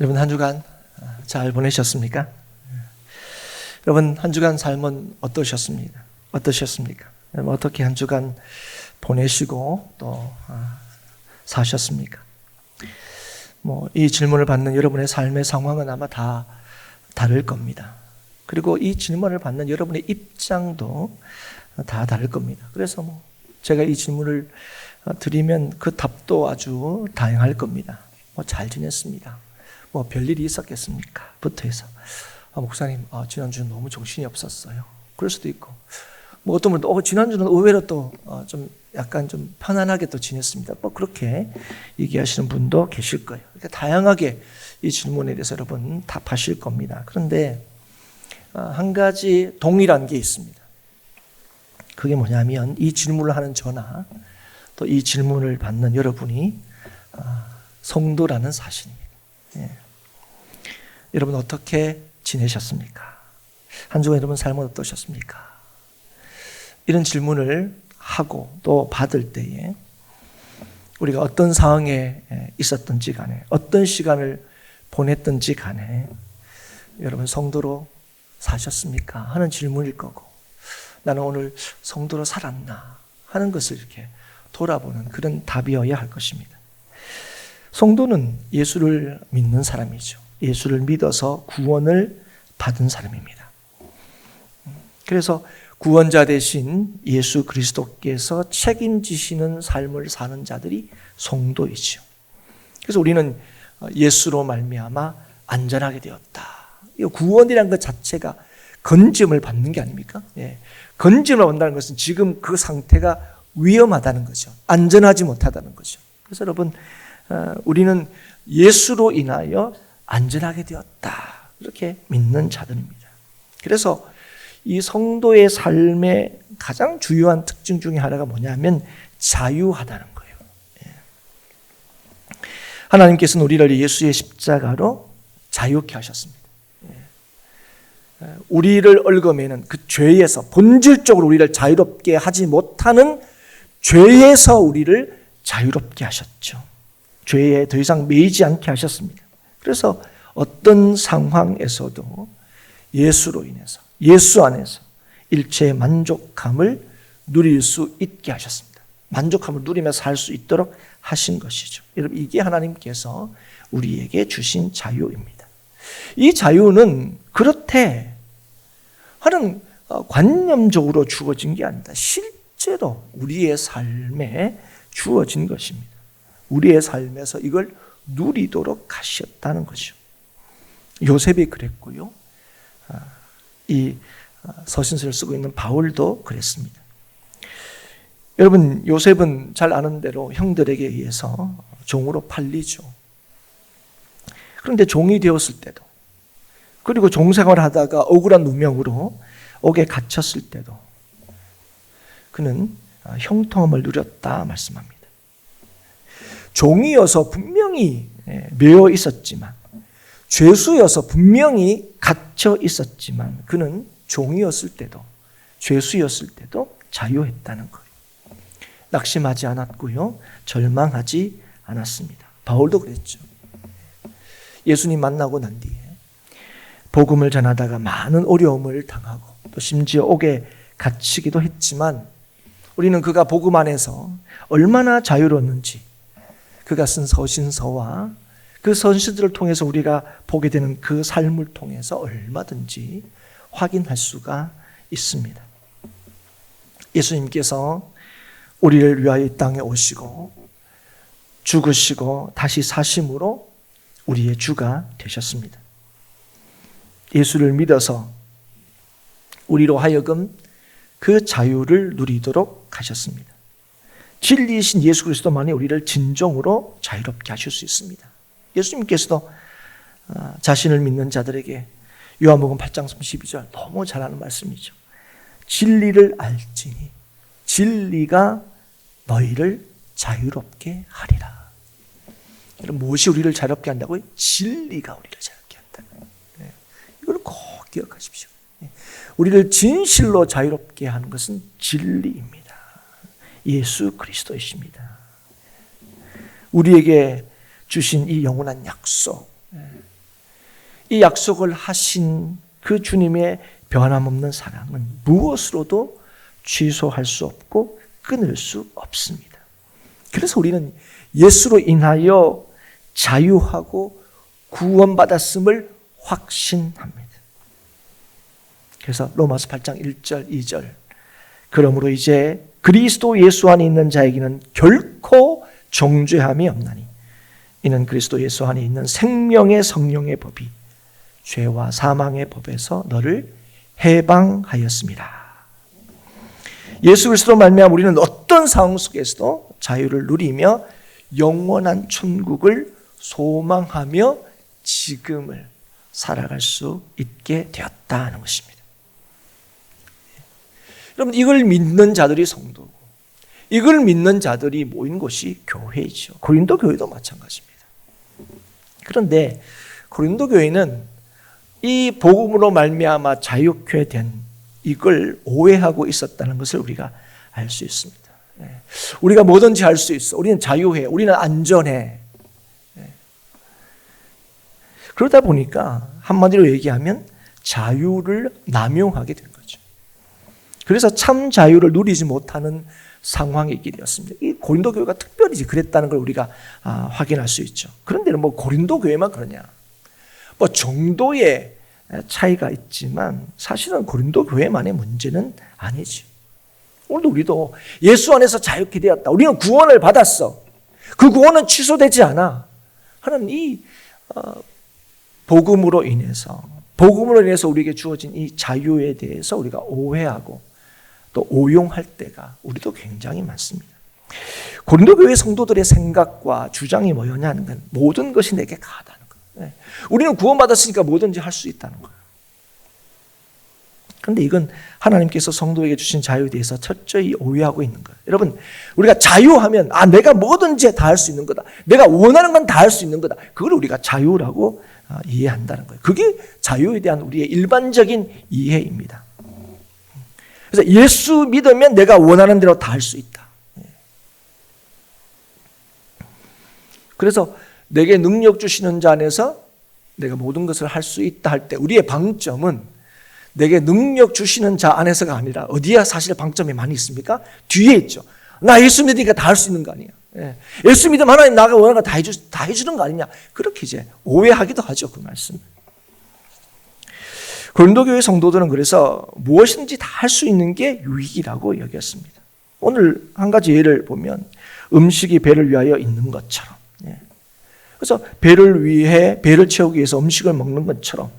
여러분 한 주간 잘 보내셨습니까? 여러분 한 주간 삶은 어떠셨습니까? 여러분 어떻게 한 주간 보내시고 또 사셨습니까? 이 질문을 받는 여러분의 삶의 상황은 아마 다 다를 겁니다. 그리고 이 질문을 받는 여러분의 입장도 다 다를 겁니다. 그래서 제가 이 질문을 드리면 그 답도 아주 다양할 겁니다. 잘 지냈습니다. 별일이 있었겠습니까? 부터 해서 목사님 지난주는 너무 정신이 없었어요. 그럴 수도 있고 어떤 분은 지난주는 의외로 또 좀 약간 좀 편안하게 또 지냈습니다. 그렇게 얘기하시는 분도 계실 거예요. 그러니까 다양하게 이 질문에 대해서 여러분 답하실 겁니다. 그런데 한 가지 동일한 게 있습니다. 그게 뭐냐면 이 질문을 하는 저나 또 이 질문을 받는 여러분이 성도라는 사실입니다. 여러분 어떻게 지내셨습니까? 한 주간 여러분 삶은 어떠셨습니까? 이런 질문을 하고 또 받을 때에 우리가 어떤 상황에 있었든지 간에 어떤 시간을 보냈든지 간에 여러분 성도로 사셨습니까? 하는 질문일 거고 나는 오늘 성도로 살았나 하는 것을 이렇게 돌아보는 그런 답이어야 할 것입니다. 성도는 예수를 믿는 사람이죠. 예수를 믿어서 구원을 받은 사람입니다. 그래서 구원자 대신 예수 그리스도께서 책임지시는 삶을 사는 자들이 성도이죠. 그래서 우리는 예수로 말미암아 안전하게 되었다. 이 구원이라는 것 자체가 건짐을 받는 게 아닙니까? 건짐을 받는다는 것은 지금 그 상태가 위험하다는 거죠. 안전하지 못하다는 거죠. 그래서 여러분 우리는 예수로 인하여 안전하게 되었다. 이렇게 믿는 자들입니다. 그래서 이 성도의 삶의 가장 주요한 특징 중에 하나가 뭐냐면 자유하다는 거예요. 하나님께서는 우리를 예수의 십자가로 자유케 하셨습니다. 우리를 얽어매는 그 죄에서 본질적으로 우리를 자유롭게 하지 못하는 죄에서 우리를 자유롭게 하셨죠. 죄에 더 이상 매이지 않게 하셨습니다. 그래서 어떤 상황에서도 예수로 인해서 예수 안에서 일체의 만족함을 누릴 수 있게 하셨습니다. 만족함을 누리며 살 수 있도록 하신 것이죠. 여러분 이게 하나님께서 우리에게 주신 자유입니다. 이 자유는 그렇대 하는 관념적으로 주어진 게 아니다. 실제로 우리의 삶에 주어진 것입니다. 우리의 삶에서 이걸 누리도록 하셨다는 거죠. 요셉이 그랬고요. 이 서신서를 쓰고 있는 바울도 그랬습니다. 여러분 요셉은 잘 아는 대로 형들에게 의해서 종으로 팔리죠. 그런데 종이 되었을 때도 그리고 종생활을 하다가 억울한 누명으로 옥에 갇혔을 때도 그는 형통함을 누렸다 말씀합니다. 종이어서 분명히 매여 있었지만 죄수여서 분명히 갇혀 있었지만 그는 종이었을 때도 죄수였을 때도 자유했다는 거예요. 낙심하지 않았고요. 절망하지 않았습니다. 바울도 그랬죠. 예수님 만나고 난 뒤에 복음을 전하다가 많은 어려움을 당하고 또 심지어 옥에 갇히기도 했지만 우리는 그가 복음 안에서 얼마나 자유로웠는지 그가 쓴 서신서와 그 서신들을 통해서 우리가 보게 되는 그 삶을 통해서 얼마든지 확인할 수가 있습니다. 예수님께서 우리를 위하여 이 땅에 오시고 죽으시고 다시 사심으로 우리의 주가 되셨습니다. 예수를 믿어서 우리로 하여금 그 자유를 누리도록 하셨습니다. 진리이신 예수 그리스도만이 우리를 진정으로 자유롭게 하실 수 있습니다. 예수님께서도 자신을 믿는 자들에게 요한복음 8장 32절 너무 잘 아는 말씀이죠. 진리를 알지니 진리가 너희를 자유롭게 하리라. 여러분 무엇이 우리를 자유롭게 한다고요? 진리가 우리를 자유롭게 한다. 이걸 꼭 기억하십시오. 우리를 진실로 자유롭게 하는 것은 진리입니다. 예수 그리스도이십니다. 우리에게 주신 이 영원한 약속, 이 약속을 하신 그 주님의 변함없는 사랑은 무엇으로도 취소할 수 없고 끊을 수 없습니다. 그래서 우리는 예수로 인하여 자유하고 구원받았음을 확신합니다. 그래서 로마서 8장 1절 2절 그러므로 이제 그리스도 예수 안에 있는 자에게는 결코 정죄함이 없나니 이는 그리스도 예수 안에 있는 생명의 성령의 법이 죄와 사망의 법에서 너를 해방하였습니다. 예수 그리스도로 말미암아 우리는 어떤 상황 속에서도 자유를 누리며 영원한 천국을 소망하며 지금을 살아갈 수 있게 되었다는 것입니다. 여러분, 이걸 믿는 자들이 성도고 이걸 믿는 자들이 모인 곳이 교회이죠. 고린도 교회도 마찬가지입니다. 그런데 고린도 교회는 이 복음으로 말미암아 자유케 된 이걸 오해하고 있었다는 것을 우리가 알 수 있습니다. 우리가 뭐든지 할 수 있어. 우리는 자유해. 우리는 안전해. 그러다 보니까 한마디로 얘기하면 자유를 남용하게 된 거죠. 그래서 참 자유를 누리지 못하는 상황이 있게 되었습니다. 이 고린도 교회가 특별히 그랬다는 걸 우리가 확인할 수 있죠. 그런데 뭐 고린도 교회만 그러냐? 뭐 정도의 차이가 있지만 사실은 고린도 교회만의 문제는 아니지. 오늘도 우리도 예수 안에서 자유케 되었다. 우리는 구원을 받았어. 그 구원은 취소되지 않아. 하는 이 복음으로 인해서 우리에게 주어진 이 자유에 대해서 우리가 오해하고 또 오용할 때가 우리도 굉장히 많습니다. 고린도 교회 성도들의 생각과 주장이 뭐였냐는 건 모든 것이 내게 가하다는 거예요. 우리는 구원받았으니까 뭐든지 할 수 있다는 거예요. 그런데 이건 하나님께서 성도에게 주신 자유에 대해서 철저히 오해하고 있는 거예요. 여러분, 우리가 자유하면 내가 뭐든지 다 할 수 있는 거다. 내가 원하는 건 다 할 수 있는 거다. 그걸 우리가 자유라고 이해한다는 거예요. 그게 자유에 대한 우리의 일반적인 이해입니다. 그래서 예수 믿으면 내가 원하는 대로 다 할 수 있다. 그래서 내게 능력 주시는 자 안에서 내가 모든 것을 할 수 있다 할 때 우리의 방점은 내게 능력 주시는 자 안에서가 아니라 어디야 사실 방점이 많이 있습니까? 뒤에 있죠. 나 예수 믿으니까 다 할 수 있는 거 아니야. 예수 믿으면 하나님 나가 원하는 거 다 해주는 거 아니냐. 그렇게 이제 오해하기도 하죠. 그 말씀. 고린도 교회 성도들은 그래서 무엇인지 다 할 수 있는 게 유익이라고 여겼습니다. 오늘 한 가지 예를 보면 음식이 배를 위하여 있는 것처럼, 그래서 배를 채우기 위해서 음식을 먹는 것처럼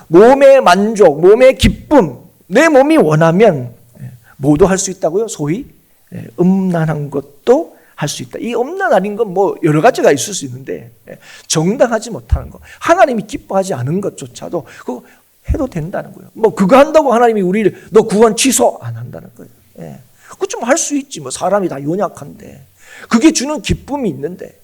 몸의 만족, 몸의 기쁨, 내 몸이 원하면 뭐도 할 수 있다고요? 소위 음란한 것도 할 수 있다. 이 음란한 건 뭐 여러 가지가 있을 수 있는데 정당하지 못하는 것, 하나님이 기뻐하지 않은 것조차도 그거 해도 된다는 거예요. 뭐 그거 한다고 하나님이 우리를 너 구원 취소 안 한다는 거예요. 그거 좀 할 수 있지. 뭐 사람이 다 연약한데 그게 주는 기쁨이 있는데.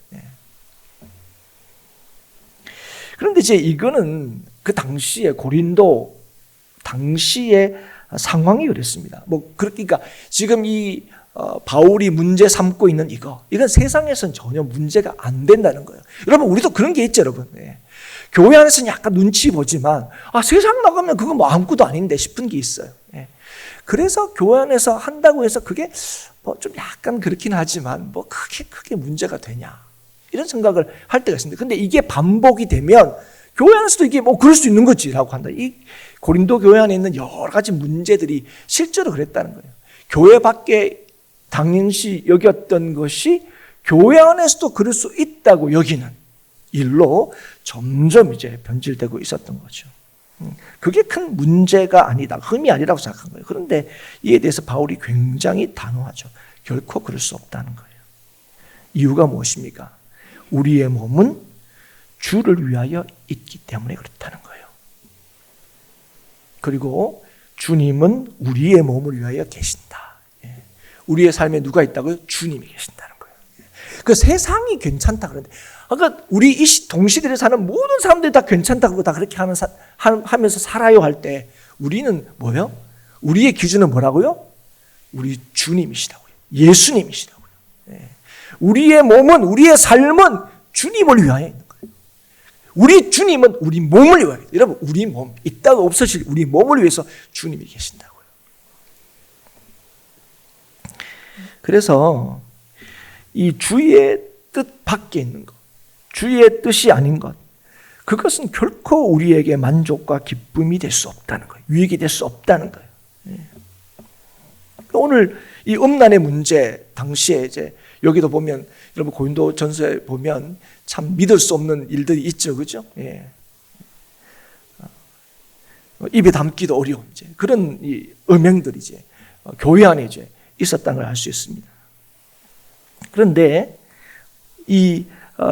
그런데 이제 이거는 그 당시에 고린도 당시의 상황이 그랬습니다. 뭐 그러니까 지금 이 바울이 문제 삼고 있는 이건 세상에서는 전혀 문제가 안 된다는 거예요. 여러분 우리도 그런 게 있죠, 여러분. 교회 안에서는 약간 눈치 보지만 세상 나가면 그거 뭐 아무것도 아닌데 싶은 게 있어요. 그래서 교회 안에서 한다고 해서 그게 뭐 좀 약간 그렇긴 하지만 뭐 크게 문제가 되냐 이런 생각을 할 때가 있습니다. 근데 이게 반복이 되면 교회 안에서도 이게 뭐 그럴 수 있는 거지라고 한다. 이 고린도 교회 안에 있는 여러 가지 문제들이 실제로 그랬다는 거예요. 교회 밖에 당연시 여겼던 것이 교회 안에서도 그럴 수 있다고 여기는 일로 점점 이제 변질되고 있었던 거죠. 그게 큰 문제가 아니다, 흠이 아니라고 생각한 거예요. 그런데 이에 대해서 바울이 굉장히 단호하죠. 결코 그럴 수 없다는 거예요. 이유가 무엇입니까? 우리의 몸은 주를 위하여 있기 때문에 그렇다는 거예요. 그리고 주님은 우리의 몸을 위하여 계신다. 우리의 삶에 누가 있다고요? 주님이 계신다는 거예요. 그 세상이 괜찮다 그러는데, 그러니까 우리 이 동시대에 사는 모든 사람들이 다 괜찮다고 다 그렇게 하면서 살아요 할 때 우리는 뭐예요? 우리의 기준은 뭐라고요? 우리 주님이시라고요. 예수님이시라고요. 우리의 몸은, 우리의 삶은 주님을 위하여 있는 거예요. 우리 주님은 우리 몸을 위하여, 여러분 우리 몸, 있다가 없어질 우리 몸을 위해서 주님이 계신다고요. 그래서 이 주의 뜻 밖에 있는 것, 주의 뜻이 아닌 것, 그것은 결코 우리에게 만족과 기쁨이 될 수 없다는 거예요. 유익이 될 수 없다는 거예요. 오늘 이 음란의 문제 당시에 이제 여기도 보면 여러분 고린도 전서에 보면 참 믿을 수 없는 일들이 있죠, 그죠? 예. 입에 담기도 어려운 이제 그런 이 음행들이 이제 교회 안에 이제 있었다는 걸 알 수 있습니다. 그런데 이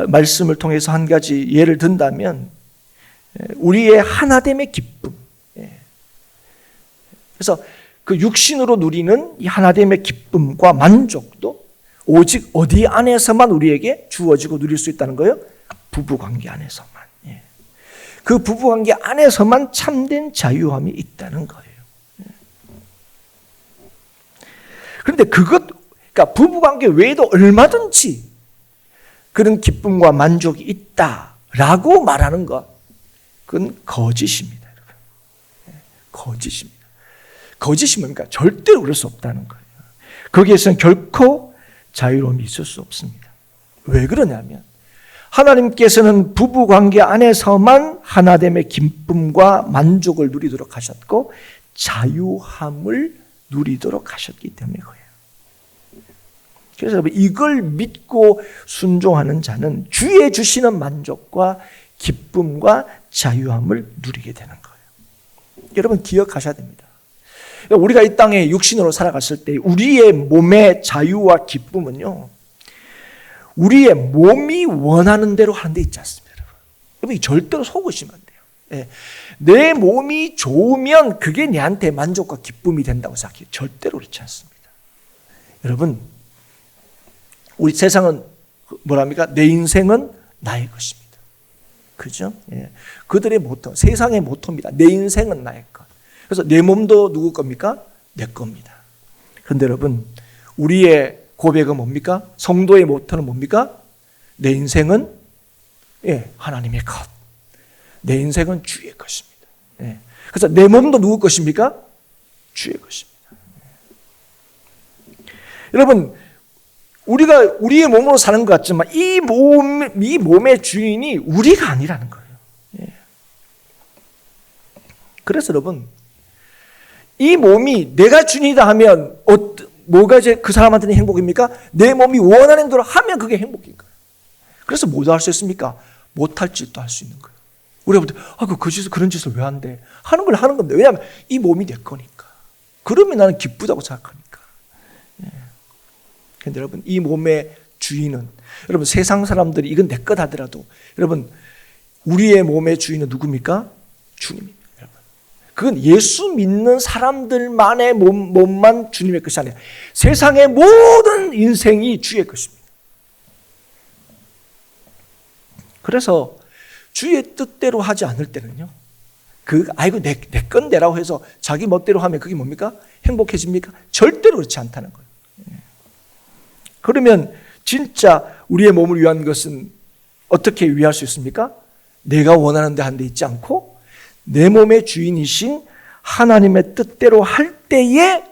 말씀을 통해서 한 가지 예를 든다면 우리의 하나됨의 기쁨. 그래서 그 육신으로 누리는 이 하나됨의 기쁨과 만족도 오직 어디 안에서만 우리에게 주어지고 누릴 수 있다는 거예요? 부부관계 안에서만. 그 부부관계 안에서만 참된 자유함이 있다는 거예요. 그런데 그러니까 부부관계 외에도 얼마든지 그런 기쁨과 만족이 있다라고 말하는 것, 그건 거짓입니다, 여러분. 거짓입니다. 거짓이 뭡니까? 절대로 그럴 수 없다는 거예요. 거기에서는 결코 자유로움이 있을 수 없습니다. 왜 그러냐면 하나님께서는 부부관계 안에서만 하나됨의 기쁨과 만족을 누리도록 하셨고 자유함을 누리도록 하셨기 때문에 그래요. 그래서 여러분 이걸 믿고 순종하는 자는 주의 주시는 만족과 기쁨과 자유함을 누리게 되는 거예요. 여러분 기억하셔야 됩니다. 우리가 이 땅에 육신으로 살아갔을 때 우리의 몸의 자유와 기쁨은요, 우리의 몸이 원하는 대로 하는 데 있지 않습니다. 여러분 절대로 속으시면 안 돼요. 예. 내 몸이 좋으면 그게 내한테 만족과 기쁨이 된다고 생각해요. 절대로 그렇지 않습니다. 여러분 우리 세상은 뭐랍니까? 내 인생은 나의 것입니다. 그죠? 예. 그들의 모토, 세상의 모토입니다. 내 인생은 나의 것. 그래서 내 몸도 누구 겁니까? 내 겁니다. 그런데 여러분 우리의 고백은 뭡니까? 성도의 모토는 뭡니까? 내 인생은 하나님의 것. 내 인생은 주의 것입니다. 그래서 내 몸도 누구 것입니까? 주의 것입니다. 여러분 우리가 우리의 몸으로 사는 것 같지만 이 몸의 주인이 우리가 아니라는 거예요. 그래서 여러분 이 몸이 내가 주인이다 하면 뭐가 이제 그 사람한테는 행복입니까? 내 몸이 원하는 대로 하면 그게 행복인 거예요. 그래서 뭐 할 수 있습니까? 못할 짓도 할 수 있는 거예요. 우리가 볼 때 그런 짓을 왜 한대? 하는 걸 하는 겁니다. 왜냐하면 이 몸이 내 거니까. 그러면 나는 기쁘다고 생각하니까. 그런데 여러분 이 몸의 주인은 여러분 세상 사람들이 이건 내 것 하더라도 여러분 우리의 몸의 주인은 누굽니까? 주님입니다. 여러분. 그건 예수 믿는 사람들만의 몸만 주님의 것이 아니라 세상의 모든 인생이 주의 것입니다. 그래서 주의 뜻대로 하지 않을 때는요, 내 건데라고 해서 자기 멋대로 하면 그게 뭡니까? 행복해집니까? 절대로 그렇지 않다는 거예요. 그러면 진짜 우리의 몸을 위한 것은 어떻게 위할 수 있습니까? 내가 원하는 데 한 데 있지 않고 내 몸의 주인이신 하나님의 뜻대로 할 때에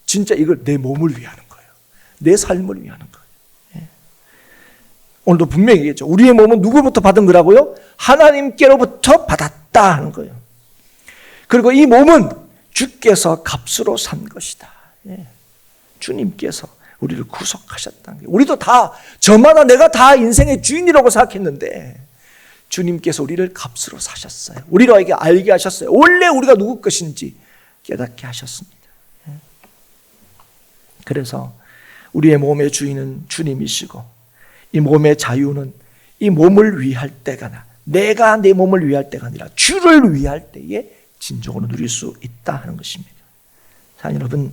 진짜 이걸 내 몸을 위하는 거예요. 내 삶을 위하는 거예요. 오늘도 분명히 얘기했죠. 우리의 몸은 누구부터 받은 거라고요? 하나님께로부터 받았다 하는 거예요. 그리고 이 몸은 주께서 값으로 산 것이다. 주님께서 우리를 구속하셨다는 거예요. 우리도 다 저마다 내가 다 인생의 주인이라고 생각했는데 주님께서 우리를 값으로 사셨어요. 우리에게 알게 하셨어요. 원래 우리가 누구 것인지 깨닫게 하셨습니다. 그래서 우리의 몸의 주인은 주님이시고 이 몸의 자유는 이 몸을 위할 때가 내가 내 몸을 위할 때가 아니라 주를 위할 때에 진정으로 누릴 수 있다 하는 것입니다. 자, 여러분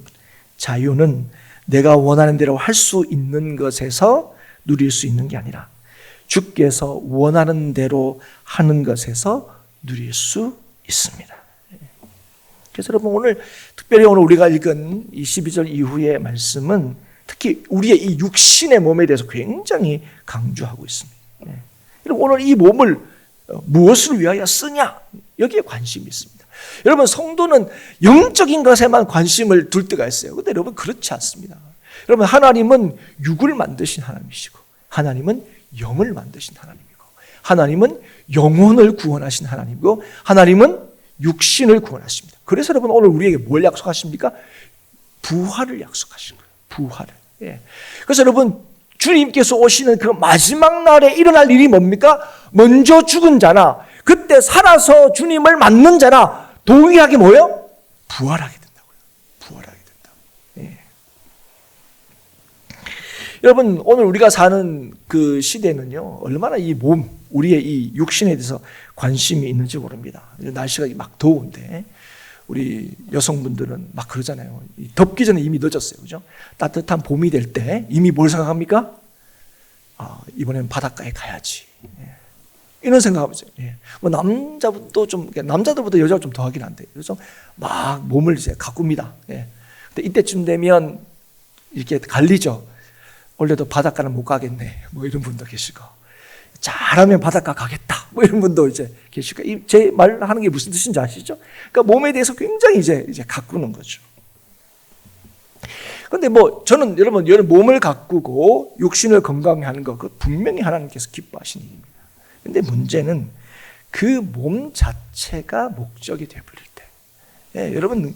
자유는 내가 원하는 대로 할 수 있는 것에서 누릴 수 있는 게 아니라 주께서 원하는 대로 하는 것에서 누릴 수 있습니다. 그래서 여러분 오늘 특별히 오늘 우리가 읽은 이 12절 이후의 말씀은 특히 우리의 이 육신의 몸에 대해서 굉장히 강조하고 있습니다. 여러분 오늘 이 몸을 무엇을 위하여 쓰냐? 여기에 관심이 있습니다. 여러분, 성도는 영적인 것에만 관심을 둘 때가 있어요. 그런데 여러분, 그렇지 않습니다. 여러분, 하나님은 육을 만드신 하나님이시고, 하나님은 영을 만드신 하나님이고, 하나님은 영혼을 구원하신 하나님이고, 하나님은 육신을 구원하십니다. 그래서 여러분, 오늘 우리에게 뭘 약속하십니까? 부활을 약속하신 거예요. 부활을. 예. 그래서 여러분, 주님께서 오시는 그 마지막 날에 일어날 일이 뭡니까? 먼저 죽은 자나 그때 살아서 주님을 맞는 자나 동일하게 뭐예요? 부활하게 된다고요. 부활하게 된다. 예. 여러분, 오늘 우리가 사는 그 시대는요, 얼마나 이 몸, 우리의 이 육신에 대해서 관심이 있는지 모릅니다. 날씨가 막 더운데 우리 여성분들은 막 그러잖아요. 덥기 전에 이미 늦었어요. 그죠? 따뜻한 봄이 될 때 이미 뭘 생각합니까? 이번에는 바닷가에 가야지. 예. 이런 생각하죠. 예. 뭐 남자들보다 여자가 좀 더 하긴 한데, 그래서 막 몸을 이제 가꿉니다. 예. 근데 이때쯤 되면 이렇게 갈리죠. 원래도 바닷가는 못 가겠네. 뭐 이런 분도 계시고, 잘하면 바닷가 가겠다. 뭐 이런 분도 이제 계시고, 제 말하는 게 무슨 뜻인지 아시죠? 그러니까 몸에 대해서 굉장히 이제 가꾸는 거죠. 그런데 뭐 저는 여러분 몸을 가꾸고 육신을 건강히 하는 거, 그 분명히 하나님께서 기뻐하시는 일입니다. 그런데 문제는 그 몸 자체가 목적이 되어버릴 때, 예, 여러분,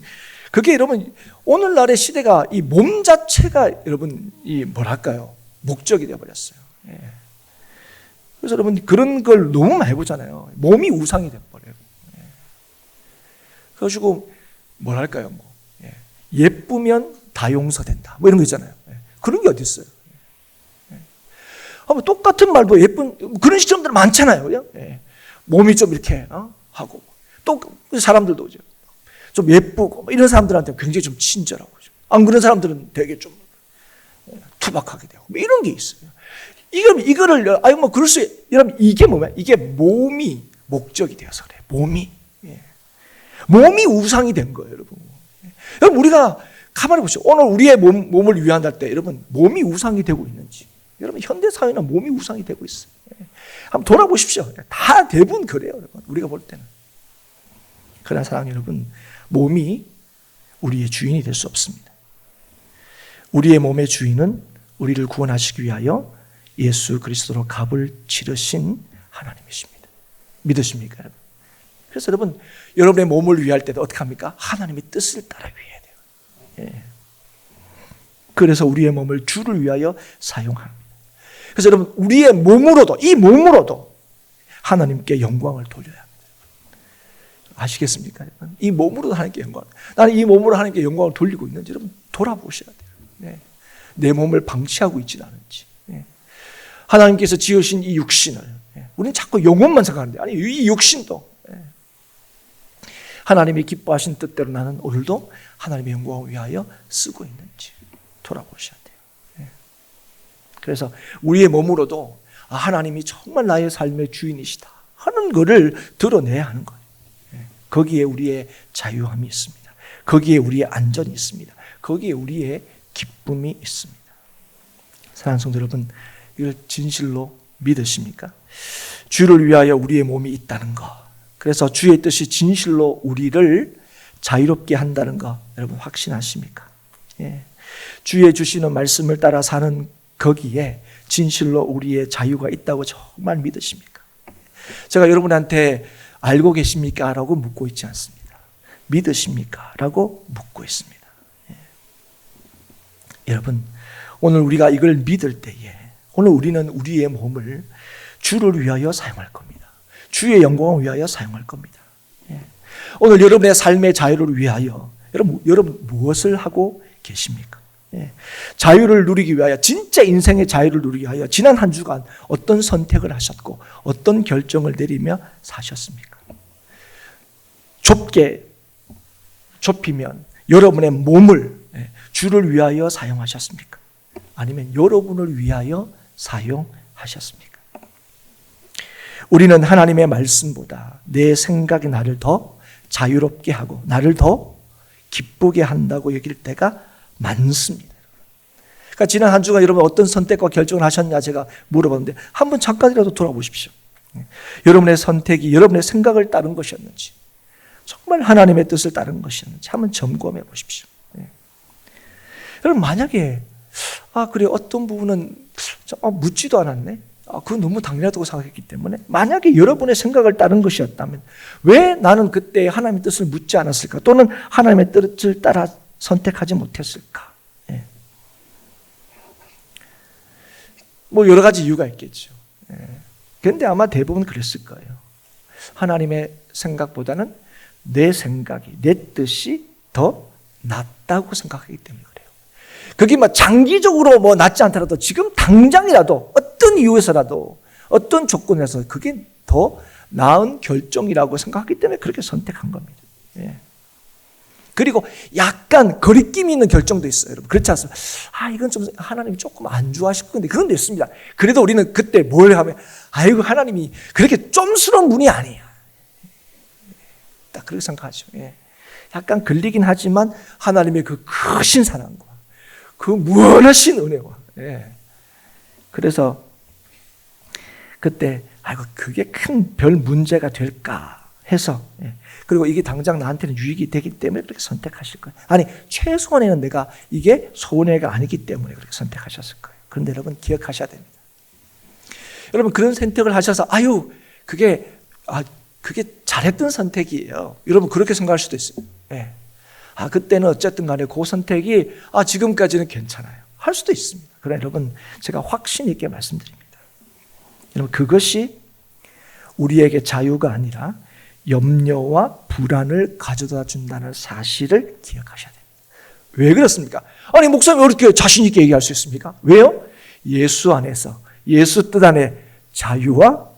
그게 여러분 오늘날의 시대가 이 몸 자체가 여러분 이 뭐랄까요, 목적이 되어버렸어요. 예. 그래서 여러분 그런 걸 너무 많이 보잖아요. 몸이 우상이 되어버려요. 예. 그래가지고 뭐랄까요, 뭐 예쁘면 다 용서된다. 뭐 이런 거 있잖아요. 그런 게 어디 있어요? 똑같은 말도 예쁜 그런 시점들 많잖아요. 몸이 좀 이렇게 하고, 또 사람들도 좀 예쁘고 이런 사람들한테 굉장히 좀 친절하고, 안 그런 사람들은 되게 좀 투박하게 되고, 뭐 이런 게 있어요. 이거를 뭐 그럴 수, 여러분, 이게 뭐야? 이게 몸이 목적이 되어서 그래. 몸이 우상이 된 거예요, 여러분. 여러분, 우리가 가만히 보시죠. 오늘 우리의 몸을 위한할 때 여러분 몸이 우상이 되고 있는지, 여러분 현대 사회는 몸이 우상이 되고 있어요. 한번 돌아보십시오. 다 대부분 그래요, 여러분. 우리가 볼 때는. 그러나 사랑하는 여러분, 몸이 우리의 주인이 될 수 없습니다. 우리의 몸의 주인은 우리를 구원하시기 위하여 예수 그리스도로 값을 치르신 하나님이십니다. 믿으십니까, 여러분? 그래서 여러분, 여러분의 몸을 위할 때도 어떻게 합니까? 하나님의 뜻을 따라 위해야 돼요. 예. 그래서 우리의 몸을 주를 위하여 사용합니다. 그래서 여러분, 우리의 몸으로도, 이 몸으로도 하나님께 영광을 돌려야 합니다. 아시겠습니까? 여러분? 이 몸으로도 하나님께 영광, 나는 이 몸으로 하나님께 영광을 돌리고 있는지 여러분 돌아보셔야 돼요. 네. 내 몸을 방치하고 있지는 않은지. 네. 하나님께서 지으신 이 육신을, 우리는 자꾸 영혼만 생각하는데, 아니 이 육신도 하나님이 기뻐하신 뜻대로 나는 오늘도 하나님의 영광을 위하여 쓰고 있는지 돌아보셔야 돼요. 그래서 우리의 몸으로도 하나님이 정말 나의 삶의 주인이시다 하는 것을 드러내야 하는 거예요. 거기에 우리의 자유함이 있습니다. 거기에 우리의 안전이 있습니다. 거기에 우리의 기쁨이 있습니다. 사랑하는 성도 여러분, 이걸 진실로 믿으십니까? 주를 위하여 우리의 몸이 있다는 것, 그래서 주의 뜻이 진실로 우리를 자유롭게 한다는 거 여러분 확신하십니까? 예. 주의 주시는 말씀을 따라 사는 거기에 진실로 우리의 자유가 있다고 정말 믿으십니까? 제가 여러분한테 알고 계십니까? 라고 묻고 있지 않습니다. 믿으십니까? 라고 묻고 있습니다. 예. 여러분, 오늘 우리가 이걸 믿을 때에 오늘 우리는 우리의 몸을 주를 위하여 사용할 겁니다. 주의 영광을 위하여 사용할 겁니다. 예. 오늘 여러분의 삶의 자유를 위하여 여러분 무엇을 하고 계십니까? 예. 자유를 누리기 위하여, 진짜 인생의 자유를 누리기 위하여 지난 한 주간 어떤 선택을 하셨고 어떤 결정을 내리며 사셨습니까? 좁히면 여러분의 몸을 주를 위하여 사용하셨습니까? 아니면 여러분을 위하여 사용하셨습니까? 우리는 하나님의 말씀보다 내 생각이 나를 더 자유롭게 하고 나를 더 기쁘게 한다고 여길 때가 많습니다. 그러니까 지난 한 주간 여러분 어떤 선택과 결정을 하셨냐 제가 물어봤는데 한번 잠깐이라도 돌아보십시오. 여러분의 선택이 여러분의 생각을 따른 것이었는지, 정말 하나님의 뜻을 따른 것이었는지 한번 점검해 보십시오. 여러분, 만약에 그래, 어떤 부분은 묻지도 않았네, 그건 너무 당연하다고 생각했기 때문에, 만약에 여러분의 생각을 따른 것이었다면 왜 나는 그때 하나님의 뜻을 묻지 않았을까? 또는 하나님의 뜻을 따라 선택하지 못했을까? 뭐 여러 가지 이유가 있겠죠. 그런데 아마 대부분 그랬을 거예요. 하나님의 생각보다는 내 생각이, 내 뜻이 더 낫다고 생각하기 때문에 그래요. 그게 뭐 장기적으로 뭐 낫지 않더라도 지금 당장이라도 어떤 이유에서라도 어떤 조건에서 그게 더 나은 결정이라고 생각하기 때문에 그렇게 선택한 겁니다. 그리고 약간 거리낌이 있는 결정도 있어요, 여러분. 그렇지 않습니까? 이건 좀 하나님이 조금 안 좋아하실 건데, 그런 데 있습니다. 그래도 우리는 그때 뭘 하면, 아이고, 하나님이 그렇게 좀스러운 분이 아니야. 딱 그렇게 생각하죠. 약간 걸리긴 하지만 하나님의 그 크신 사랑과 그 무한하신 은혜와. 그래서 그때 아이고, 그게 큰 별 문제가 될까 해서, 그리고 이게 당장 나한테는 유익이 되기 때문에 그렇게 선택하실 거예요. 아니, 최소한에는 내가 이게 손해가 아니기 때문에 그렇게 선택하셨을 거예요. 그런데 여러분, 기억하셔야 됩니다. 여러분, 그런 선택을 하셔서 그게 잘했던 선택이에요, 여러분, 그렇게 생각할 수도 있어요. 그때는 어쨌든 간에 그 선택이 지금까지는 괜찮아요, 할 수도 있습니다. 그러나 여러분, 제가 확신 있게 말씀드립니다. 여러분, 그것이 우리에게 자유가 아니라 염려와 불안을 가져다 준다는 사실을 기억하셔야 됩니다. 왜 그렇습니까? 아니, 목사님 왜 이렇게 자신 있게 얘기할 수 있습니까? 왜요? 예수 안에서, 예수 뜻 안에 자유와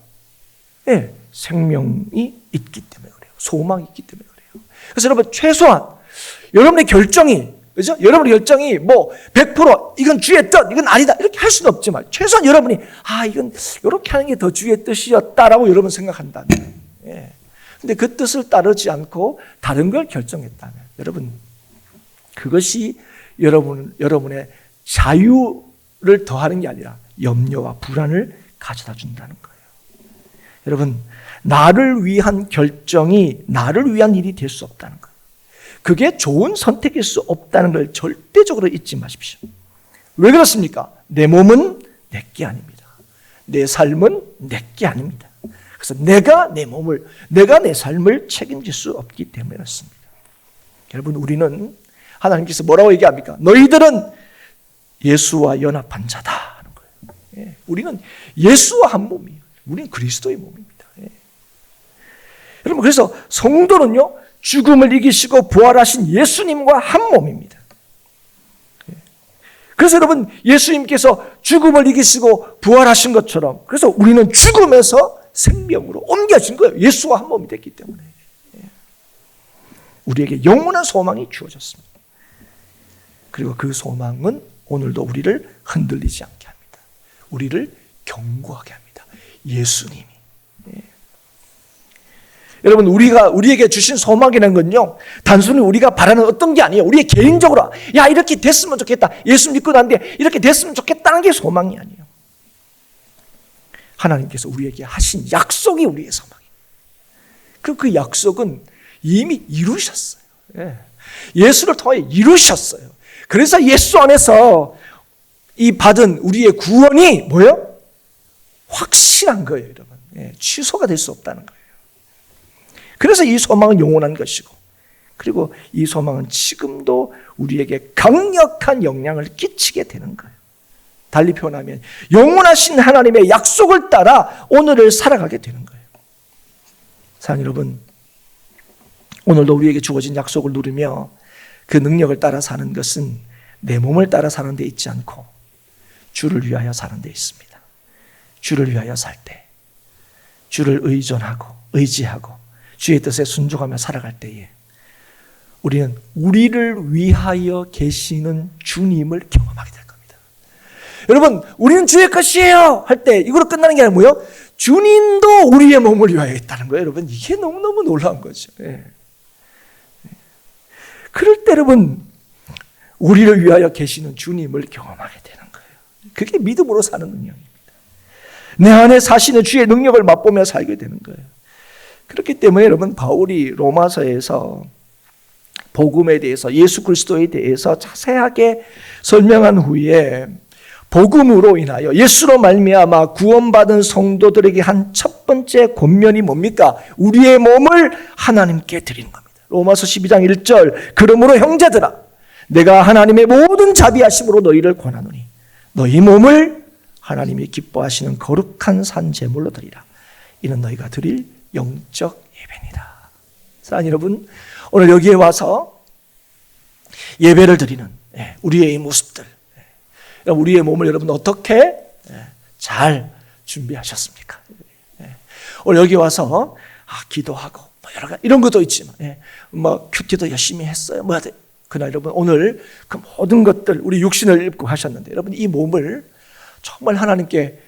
생명이 있기 때문에 그래요. 소망이 있기 때문에 그래요. 그래서 여러분, 최소한 여러분의 결정이, 그죠? 여러분의 결정이 뭐 100% 이건 주의 뜻, 이건 아니다, 이렇게 할 수는 없지만, 최소한 여러분이 이건 이렇게 하는 게 더 주의 뜻이었다라고 여러분 생각한다면, 근데 그 뜻을 따르지 않고 다른 걸 결정했다면, 여러분, 그것이 여러분의 자유를 더하는 게 아니라 염려와 불안을 가져다 준다는 거예요. 여러분, 나를 위한 결정이 나를 위한 일이 될 수 없다는 거예요. 그게 좋은 선택일 수 없다는 걸 절대적으로 잊지 마십시오. 왜 그렇습니까? 내 몸은 내게 아닙니다. 내 삶은 내게 아닙니다. 그래서 내가 내 삶을 책임질 수 없기 때문에 그렇습니다. 여러분, 우리는 하나님께서 뭐라고 얘기합니까? 너희들은 예수와 연합한 자다 하는 거예요. 우리는 예수와 한 몸이에요. 우리는 그리스도의 몸입니다. 여러분, 그래서 성도는요, 죽음을 이기시고 부활하신 예수님과 한 몸입니다. 그래서 여러분, 예수님께서 죽음을 이기시고 부활하신 것처럼, 그래서 우리는 죽음에서 생명으로 옮겨진 거예요. 예수와 한 몸이 됐기 때문에. 우리에게 영원한 소망이 주어졌습니다. 그리고 그 소망은 오늘도 우리를 흔들리지 않게 합니다. 우리를 견고하게 합니다. 예수님이. 여러분, 우리에게 주신 소망이라는 건요, 단순히 우리가 바라는 어떤 게 아니에요. 우리의 개인적으로, 이렇게 됐으면 좋겠다, 예수 믿고 난데 이렇게 됐으면 좋겠다는 게 소망이 아니에요. 하나님께서 우리에게 하신 약속이 우리의 소망이에요. 그 약속은 이미 이루셨어요. 예수를 통해 이루셨어요. 그래서 예수 안에서 이 받은 우리의 구원이 뭐예요? 확실한 거예요, 여러분. 취소가 될 수 없다는 거예요. 그래서 이 소망은 영원한 것이고, 그리고 이 소망은 지금도 우리에게 강력한 영향을 끼치게 되는 거예요. 달리 표현하면 영원하신 하나님의 약속을 따라 오늘을 살아가게 되는 거예요. 사랑하는 여러분, 오늘도 우리에게 주어진 약속을 누리며 그 능력을 따라 사는 것은 내 몸을 따라 사는 데 있지 않고 주를 위하여 사는 데 있습니다. 주를 위하여 살 때, 주를 의지하고 주의 뜻에 순종하며 살아갈 때에 우리는 우리를 위하여 계시는 주님을 경험하게 될 겁니다. 여러분, 우리는 주의 것이에요 할 때 이거로 끝나는 게 아니라 뭐예요? 주님도 우리의 몸을 위하여 있다는 거예요. 여러분, 이게 너무너무 놀라운 거죠. 그럴 때 여러분, 우리를 위하여 계시는 주님을 경험하게 되는 거예요. 그게 믿음으로 사는 능력입니다. 내 안에 사시는 주의 능력을 맛보며 살게 되는 거예요. 그렇기 때문에 여러분, 바울이 로마서에서 복음에 대해서, 예수 그리스도에 대해서 자세하게 설명한 후에 복음으로 인하여 예수로 말미암아 구원받은 성도들에게 한 첫 번째 권면이 뭡니까? 우리의 몸을 하나님께 드리는 겁니다. 로마서 12장 1절, 그러므로 형제들아 내가 하나님의 모든 자비하심으로 너희를 권하노니 너희 몸을 하나님이 기뻐하시는 거룩한 산 제물로 드리라. 이는 너희가 드릴 영적 예배니라. 사랑하는 여러분, 오늘 여기에 와서 예배를 드리는 우리의 이 모습들, 우리의 몸을 여러분 어떻게 잘 준비하셨습니까? 오늘 여기 와서 기도하고 여러 가지 이런 것도 있지만 큐티도 열심히 했어요. 그러나 여러분, 오늘 그 모든 것들 우리 육신을 입고 하셨는데 여러분, 이 몸을 정말 하나님께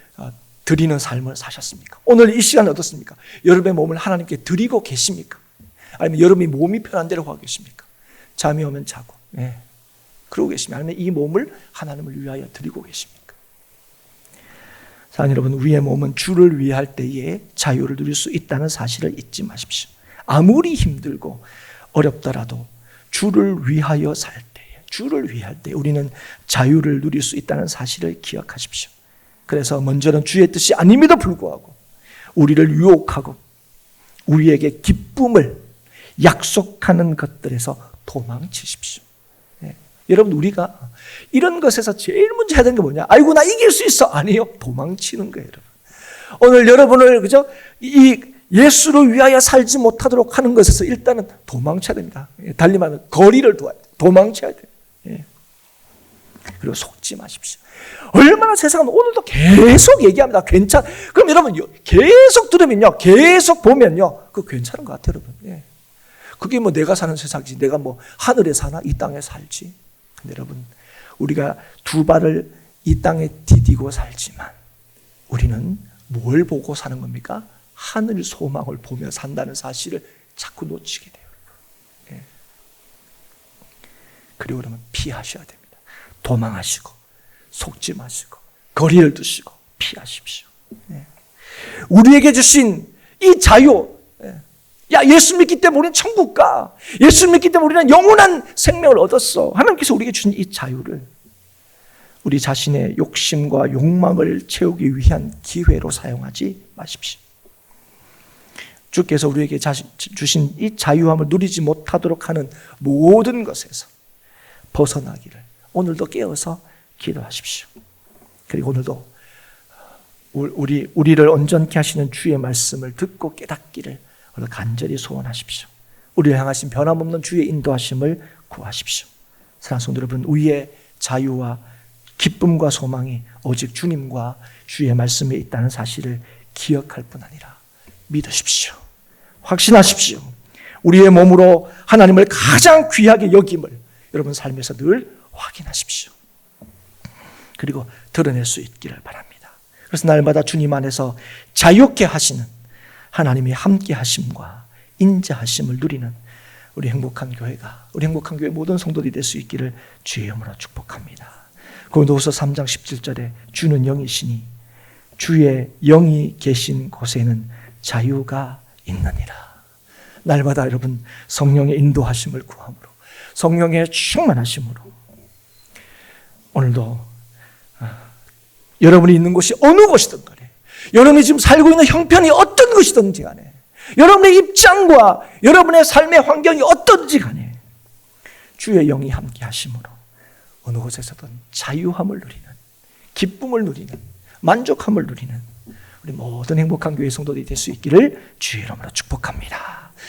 드리는 삶을 사셨습니까? 오늘 이 시간 어떻습니까? 여러분의 몸을 하나님께 드리고 계십니까? 아니면 여러분이 몸이 편한 대로 하고 계십니까? 잠이 오면 자고 그러고 계십니까? 아니면 이 몸을 하나님을 위하여 드리고 계십니까? 사랑하는 여러분, 우리의 몸은 주를 위할 때에 자유를 누릴 수 있다는 사실을 잊지 마십시오. 아무리 힘들고 어렵더라도 주를 위하여 살 때에, 주를 위할 때 우리는 자유를 누릴 수 있다는 사실을 기억하십시오. 그래서 먼저는 주의 뜻이 아님에도 불구하고 우리를 유혹하고 우리에게 기쁨을 약속하는 것들에서 도망치십시오. 여러분, 우리가 이런 것에서 제일 먼저 해야 되는 게 뭐냐? 아이고, 나 이길 수 있어. 아니요. 도망치는 거예요, 여러분. 오늘 여러분을, 이 예수를 위하여 살지 못하도록 하는 것에서 일단은 도망쳐야 됩니다. 달리 말하면 거리를 둬야 돼요. 도망쳐야 돼요. 그리고 속지 마십시오. 얼마나 세상은 오늘도 계속 얘기합니다. 그럼 여러분, 계속 들으면요, 계속 보면요, 그거 괜찮은 것 같아요, 여러분. 그게 뭐 내가 사는 세상이지, 내가 뭐 하늘에 사나 이 땅에 살지. 근데 여러분, 우리가 두 발을 이 땅에 디디고 살지만 우리는 뭘 보고 사는 겁니까? 하늘 소망을 보며 산다는 사실을 자꾸 놓치게 돼요. 그리고 그러면 피하셔야 됩니다. 도망하시고 속지 마시고 거리를 두시고 피하십시오. 우리에게 주신 이 자유, 예수 믿기 때문에 우리는 천국 가. 예수 믿기 때문에 우리는 영원한 생명을 얻었어. 하나님께서 우리에게 주신 이 자유를 우리 자신의 욕심과 욕망을 채우기 위한 기회로 사용하지 마십시오. 주께서 우리에게 주신 이 자유함을 누리지 못하도록 하는 모든 것에서 벗어나기를 오늘도 깨어서 기도하십시오. 그리고 오늘도 우리를 온전케 하시는 주의 말씀을 듣고 깨닫기를 오늘 간절히 소원하십시오. 우리를 향하신 변함없는 주의 인도하심을 구하십시오. 사랑하는 성도 여러분, 우리의 자유와 기쁨과 소망이 오직 주님과 주의 말씀에 있다는 사실을 기억할 뿐 아니라 믿으십시오. 확신하십시오. 우리의 몸으로 하나님을 가장 귀하게 여김을 여러분 삶에서 늘 확인하십시오. 그리고 드러낼 수 있기를 바랍니다. 그래서 날마다 주님 안에서 자유케 하시는 하나님의 함께 하심과 인자하심을 누리는 우리 행복한 교회가, 우리 행복한 교회 모든 성도들이 될 수 있기를 주의 이름으로 축복합니다. 고린도후서 3장 17절에 주는 영이시니 주의 영이 계신 곳에는 자유가 있느니라. 날마다 여러분 성령의 인도하심을 구함으로, 성령의 충만하심으로 오늘도 여러분이 있는 곳이 어느 곳이든 간에, 여러분이 지금 살고 있는 형편이 어떤 것이든지 간에, 여러분의 입장과 여러분의 삶의 환경이 어떤지 간에 주의 영이 함께 하심으로 어느 곳에서든 자유함을 누리는, 기쁨을 누리는, 만족함을 누리는 우리 모든 행복한 교회 성도들이 될 수 있기를 주의 이름으로 축복합니다.